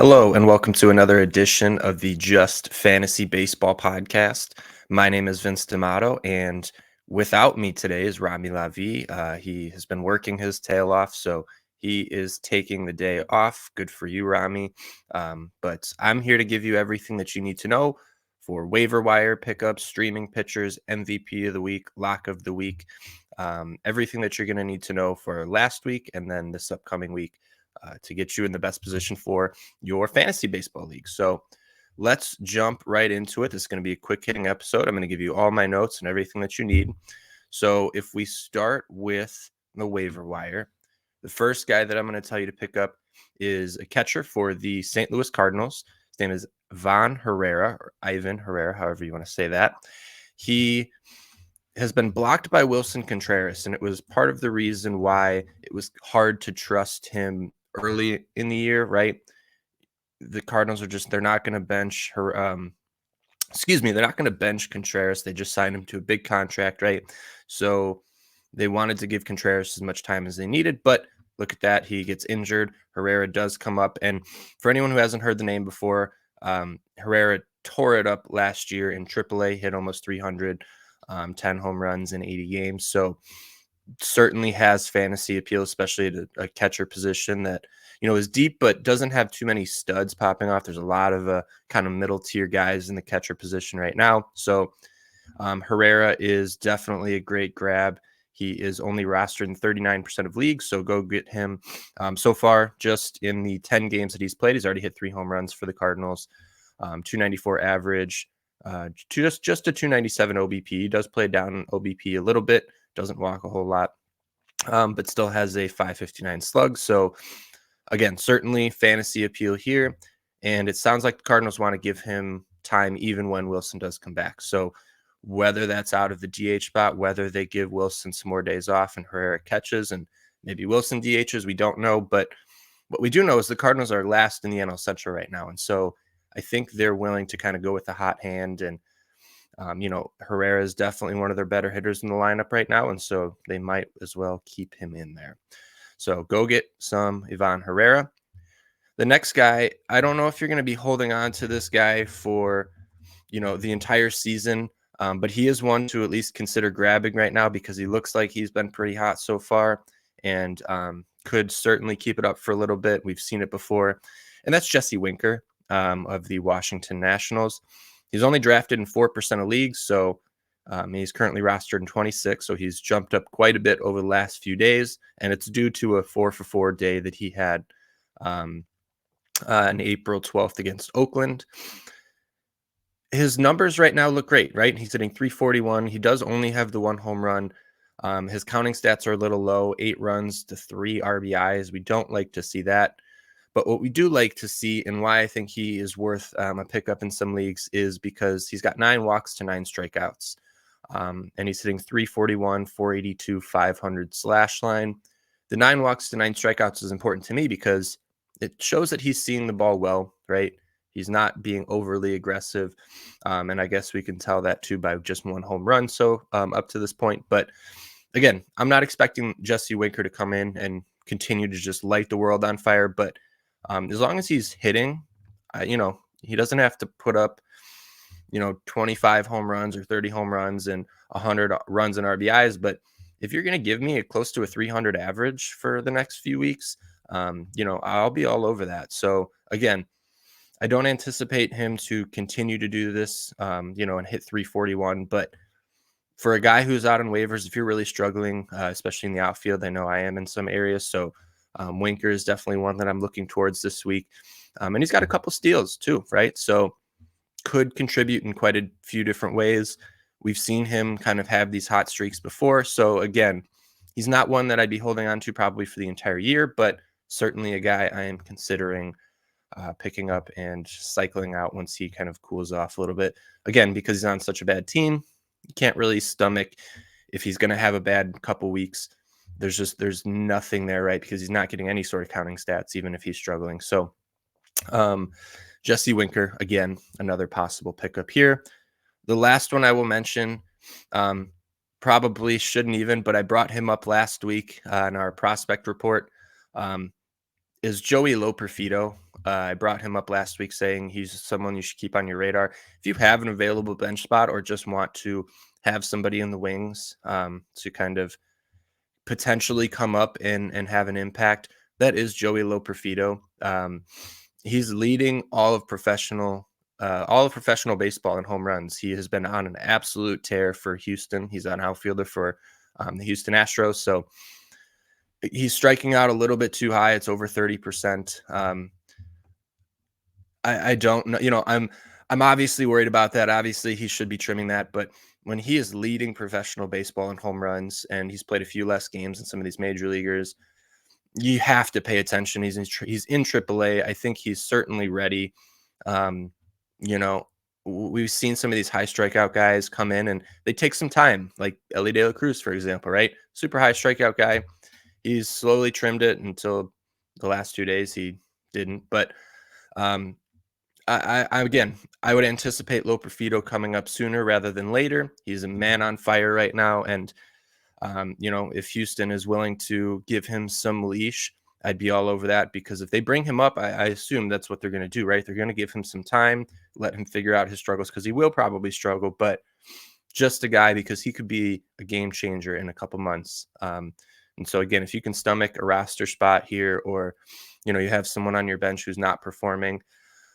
Hello, and welcome to another edition of the Just Fantasy Baseball podcast. My name is Vince D'Amato, and without me today is Rami Lavi. He has been working his tail off, so he is taking the day off. Good for you, Rami. But I'm here to give you everything that you need to know for waiver wire pickups, streaming pitchers, MVP of the week, lock of the week, everything that you're going to need to know for last week and then this upcoming week to get you in the best position for your fantasy baseball league. So let's jump right into it. This is going to be a quick hitting episode. I'm going to give you all my notes and everything that you need. So if we start with the waiver wire, the first guy that I'm going to tell you to pick up is a catcher for the St. Louis Cardinals. His name is Ivan Herrera, or Ivan Herrera, however you want to say that. He has been blocked by Wilson Contreras, and it was part of the reason why it was hard to trust him early in the year, right? The Cardinals are they're not going to bench her. They're not going to bench Contreras. They just signed him to a big contract, right? So they wanted to give Contreras as much time as they needed, but look at that. He gets injured. Herrera does come up. And for anyone who hasn't heard the name before, Herrera tore it up last year in AAA, hit almost 300, 10 home runs in 80 games. So certainly has fantasy appeal, especially at a catcher position that, is deep, but doesn't have too many studs popping off. There's a lot of kind of middle tier guys in the catcher position right now. So Herrera is definitely a great grab. He is only rostered in 39% of leagues, so go get him. So far, just in the 10 games that he's played, he's already hit 3 home runs for the Cardinals, 294 average, just a 297 OBP. He does play down OBP a little bit, doesn't walk a whole lot, but still has a 559 slug. So again, certainly fantasy appeal here. And it sounds like the Cardinals want to give him time even when Wilson does come back. So whether that's out of the DH spot, whether they give Wilson some more days off and Herrera catches and maybe Wilson DHs, we don't know. But what we do know is the Cardinals are last in the NL Central right now. And so I think they're willing to kind of go with the hot hand. And, Herrera is definitely one of their better hitters in the lineup right now. And so they might as well keep him in there. So go get some Ivan Herrera. The next guy, I don't know if you're going to be holding on to this guy for, the entire season. But he is one to at least consider grabbing right now because he looks like he's been pretty hot so far and could certainly keep it up for a little bit. We've seen it before. And that's Jesse Winker of the Washington Nationals. He's only drafted in 4% of leagues, so he's currently rostered in 26, so he's jumped up quite a bit over the last few days, and it's due to a 4-for-4 day that he had on April 12th against Oakland. His numbers right now look great, right? He's hitting 341. He does only have the 1 home run. His counting stats are a little low, 8 runs to 3 RBIs. We don't like to see that. But what we do like to see and why I think he is worth a pickup in some leagues is because he's got 9 walks to 9 strikeouts. And he's hitting 341, 482, 500 slash line. The 9 walks to 9 strikeouts is important to me because it shows that he's seeing the ball well, right? He's not being overly aggressive. And I guess we can tell that too by just 1 home run. So up to this point. But again, I'm not expecting Jesse Winker to come in and continue to just light the world on fire. But as long as he's hitting, he doesn't have to put up, 25 home runs or 30 home runs and 100 runs and RBIs. But if you're going to give me close to a 300 average for the next few weeks, I'll be all over that. So again, I don't anticipate him to continue to do this, and hit 341. But for a guy who's out on waivers, if you're really struggling, especially in the outfield, I know I am in some areas. So Winker is definitely one that I'm looking towards this week. And he's got a couple steals too, right? So could contribute in quite a few different ways. We've seen him kind of have these hot streaks before. So again, he's not one that I'd be holding on to probably for the entire year, but certainly a guy I am considering picking up and cycling out once he kind of cools off a little bit. Again, because he's on such a bad team, you can't really stomach if he's going to have a bad couple weeks. There's nothing there, right? Because he's not getting any sort of counting stats, even if he's struggling. So Jesse Winker, again, another possible pickup here. The last one I will mention, probably shouldn't even, but I brought him up last week in our prospect report. is Joey Loperfido. I brought him up last week saying he's someone you should keep on your radar. If you have an available bench spot or just want to have somebody in the wings to kind of potentially come up and have an impact, that is Joey Loperfido. He's leading all of professional baseball in home runs. He has been on an absolute tear for Houston. He's an outfielder for the Houston Astros. So he's striking out a little bit too high. It's over 30%. I don't know. I'm obviously worried about that. Obviously, he should be trimming that. But when he is leading professional baseball in home runs and he's played a few less games than some of these major leaguers, you have to pay attention. He's in AAA. I think he's certainly ready. Um, you know, we've seen some of these high strikeout guys come in and they take some time, like Ellie De La Cruz, for example, right? Super high strikeout guy. He's slowly trimmed it until the last 2 days he didn't. But um, again, I would anticipate Loperfido coming up sooner rather than later. He's a man on fire right now. And, if Houston is willing to give him some leash, I'd be all over that, because if they bring him up, I assume that's what they're going to do, right? They're going to give him some time, let him figure out his struggles, because he will probably struggle, but just a guy, because he could be a game changer in a couple months. And so again, if you can stomach a roster spot here, or, you have someone on your bench who's not performing,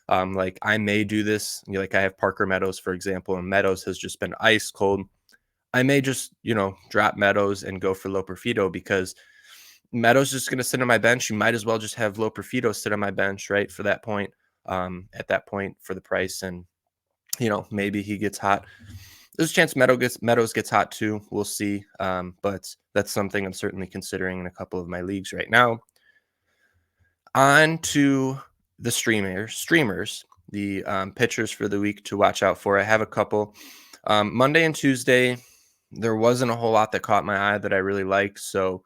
like I may do this, like I have Parker Meadows, for example, and Meadows has just been ice cold. I may just, drop Meadows and go for Loperfido, because Meadows just going to sit on my bench. You might as well just have Loperfido sit on my bench, right? For that point, at that point for the price. And, maybe he gets hot. There's a chance Meadows gets hot too. We'll see. But that's something I'm certainly considering in a couple of my leagues right now. On to the streamers, the pitchers for the week to watch out for. I have a couple. Monday and Tuesday, there wasn't a whole lot that caught my eye that I really liked. So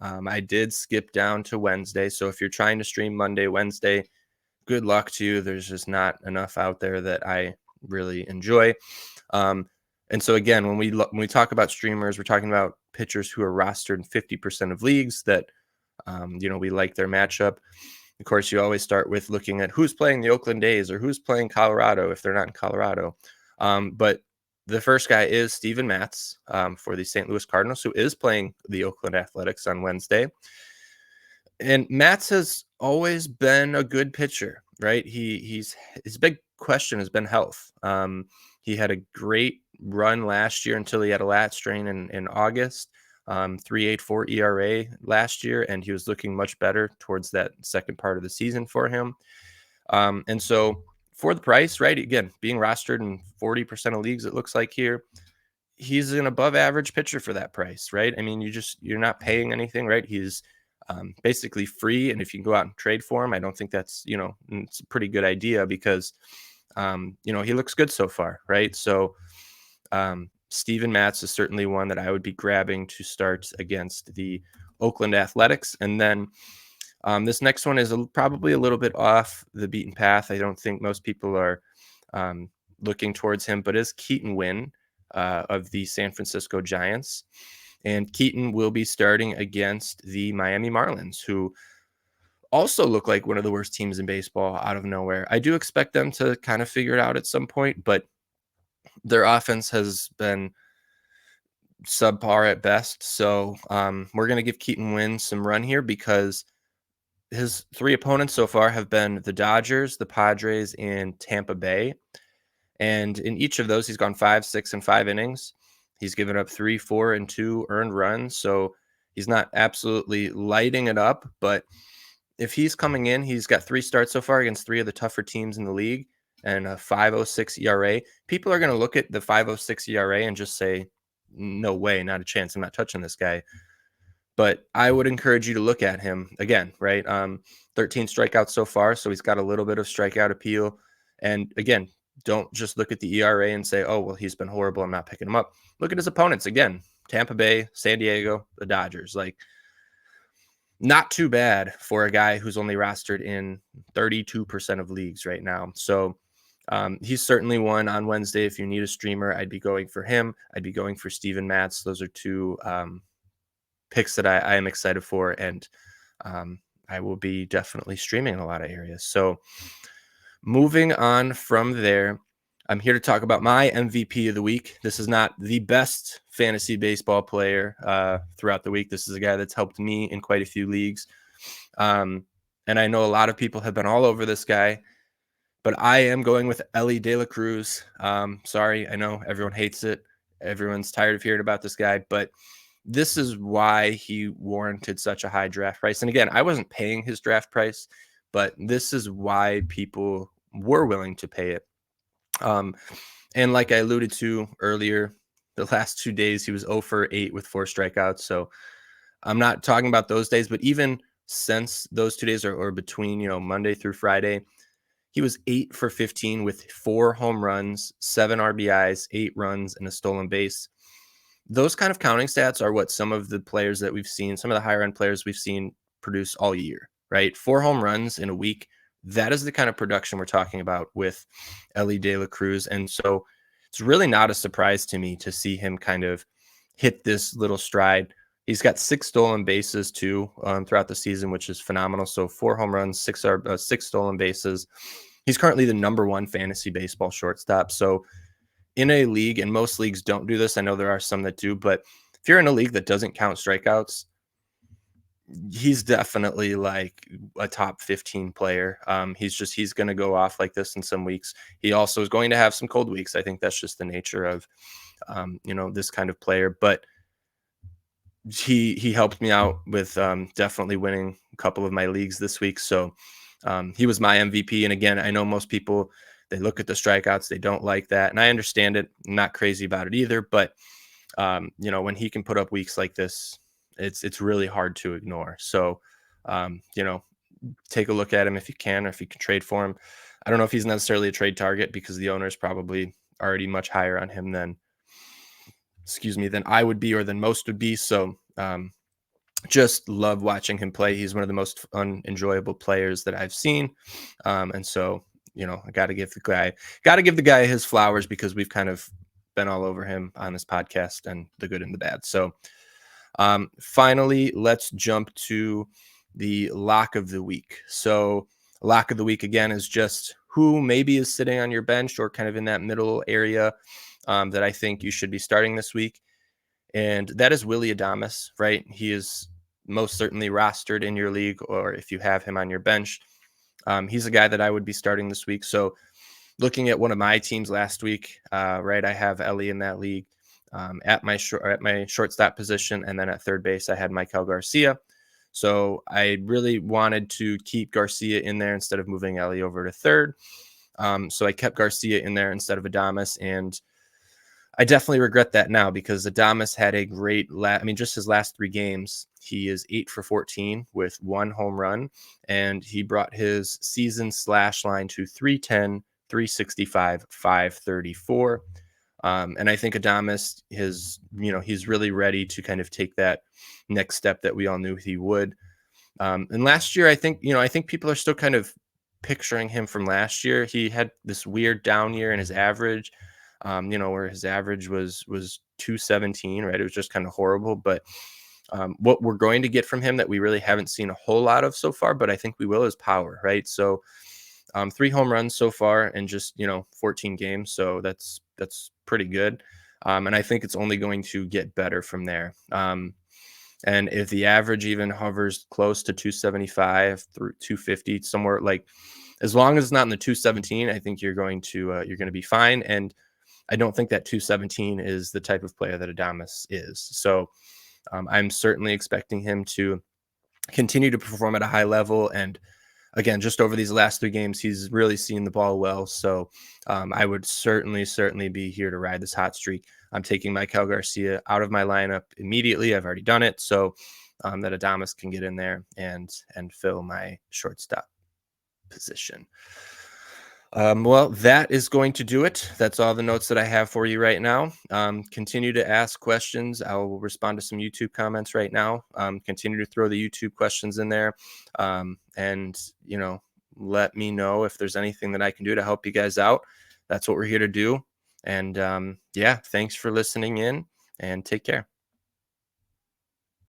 I did skip down to Wednesday. So if you're trying to stream Monday, Wednesday, good luck to you. There's just not enough out there that I really enjoy. And so again, when we talk about streamers, we're talking about pitchers who are rostered in 50% of leagues that, we like their matchup. Of course, you always start with looking at who's playing the Oakland A's or who's playing Colorado if they're not in Colorado. But the first guy is Steven Matz for the St. Louis Cardinals, who is playing the Oakland Athletics on Wednesday. And Matz has always been a good pitcher, right? His big question has been health. He had a great run last year until he had a lat strain in August. 3.84 ERA last year, and he was looking much better towards that second part of the season for him. And so for the price, right, again, being rostered in 40% of leagues, it looks like here, he's an above average pitcher for that price, right? I mean, you're not paying anything, right? He's basically free. And if you can go out and trade for him, I don't think that's, it's a pretty good idea, because, he looks good so far, right? So, Steven Matz is certainly one that I would be grabbing to start against the Oakland Athletics. And then this next one is probably a little bit off the beaten path. I don't think most people are looking towards him, but is Keaton Winn of the San Francisco Giants. And Keaton will be starting against the Miami Marlins, who also look like one of the worst teams in baseball out of nowhere. I do expect them to kind of figure it out at some point, but their offense has been subpar at best. So we're going to give Keaton Winn some run here, because his three opponents so far have been the Dodgers, the Padres, and Tampa Bay. And in each of those, he's gone 5, 6, and 5 innings. He's given up 3, 4, and 2 earned runs. So he's not absolutely lighting it up. But if he's coming in, he's got 3 starts so far against 3 of the tougher teams in the league and a 5.06 ERA. People are going to look at the 5.06 ERA and just say, no way, not a chance. I'm not touching this guy. But I would encourage you to look at him again, right? 13 strikeouts so far, so he's got a little bit of strikeout appeal. And again, don't just look at the ERA and say, oh, well, he's been horrible, I'm not picking him up. Look at his opponents again: Tampa Bay, San Diego, the Dodgers. Like, not too bad for a guy who's only rostered in 32% of leagues right now. So he's certainly one on Wednesday. If you need a streamer, I'd be going for him. I'd be going for Steven Matz. Those are two picks that I am excited for. And I will be definitely streaming in a lot of areas. So moving on from there, I'm here to talk about my MVP of the week. This is not the best fantasy baseball player throughout the week. This is a guy that's helped me in quite a few leagues. And I know a lot of people have been all over this guy, but I am going with Elly De La Cruz. Sorry, I know everyone hates it. Everyone's tired of hearing about this guy, but this is why he warranted such a high draft price. And again, I wasn't paying his draft price, but this is why people were willing to pay it. And like I alluded to earlier, the last 2 days he was 0 for 8 with 4 strikeouts. So I'm not talking about those days, but even since those 2 days or between, Monday through Friday, he was 8 for 15 with 4 home runs, 7 RBIs, 8 runs, and a stolen base. Those kind of counting stats are what some of the players that we've seen, some of the higher end players we've seen produce all year, right? 4 home runs in a week. That is the kind of production we're talking about with Elly De La Cruz. And so it's really not a surprise to me to see him kind of hit this little stride. He's got 6 stolen bases too throughout the season, which is phenomenal. So 4 home runs, 6 stolen bases. He's currently the #1 fantasy baseball shortstop. So in a league, and most leagues don't do this, I know there are some that do, but if you're in a league that doesn't count strikeouts, he's definitely like a top 15 player. He's going to go off like this in some weeks. He also is going to have some cold weeks. I think that's just the nature of, this kind of player, but he helped me out with definitely winning a couple of my leagues this week. So he was my MVP. And again, I know most people, they look at the strikeouts, they don't like that. And I understand it. I'm not crazy about it either. But, when he can put up weeks like this, it's really hard to ignore. So, take a look at him if you can, or if you can trade for him. I don't know if he's necessarily a trade target because the owner is probably already much higher on him than I would be or than most would be. So, just love watching him play. He's one of the most unenjoyable players that I've seen. And so, I got to give the guy his flowers because we've kind of been all over him on this podcast, and the good and the bad. So, finally, let's jump to the lock of the week. So, lock of the week again is just who maybe is sitting on your bench or kind of in that middle area that I think you should be starting this week. And that is Willy Adames, right? He is most certainly rostered in your league, or if you have him on your bench, he's a guy that I would be starting this week. So looking at one of my teams last week, right, I have Elly in that league at my shortstop position. And then at third base, I had Michael Garcia. So I really wanted to keep Garcia in there instead of moving Elly over to third. So I kept Garcia in there instead of Adames, and I definitely regret that now because Adames had a great just his last 3 games, he is 8 for 14 with 1 home run, and he brought his season slash line to 310, 365, 534. And I think Adames he's really ready to kind of take that next step that we all knew he would. And last year, I think people are still kind of picturing him from last year. He had this weird down year in his average. Where his average was 217, right? It was just kind of horrible. But what we're going to get from him that we really haven't seen a whole lot of so far, but I think we will, is power, right? So 3 home runs so far in just 14 games, so that's pretty good. And I think it's only going to get better from there. And if the average even hovers close to 275 through 250, somewhere like, as long as it's not in the 217, I think you're going to be fine. And I don't think that 217 is the type of player that Adames is. So I'm certainly expecting him to continue to perform at a high level. And again, just over these last 3 games, he's really seen the ball well. So I would certainly be here to ride this hot streak. I'm taking Michael Garcia out of my lineup immediately. I've already done it. So that Adames can get in there and fill my shortstop position. Well, that is going to do it. That's all the notes that I have for you right now. Continue to ask questions. I will respond to some YouTube comments right now. Continue to throw the YouTube questions in there. And let me know if there's anything that I can do to help you guys out. That's what we're here to do. And thanks for listening in, and take care.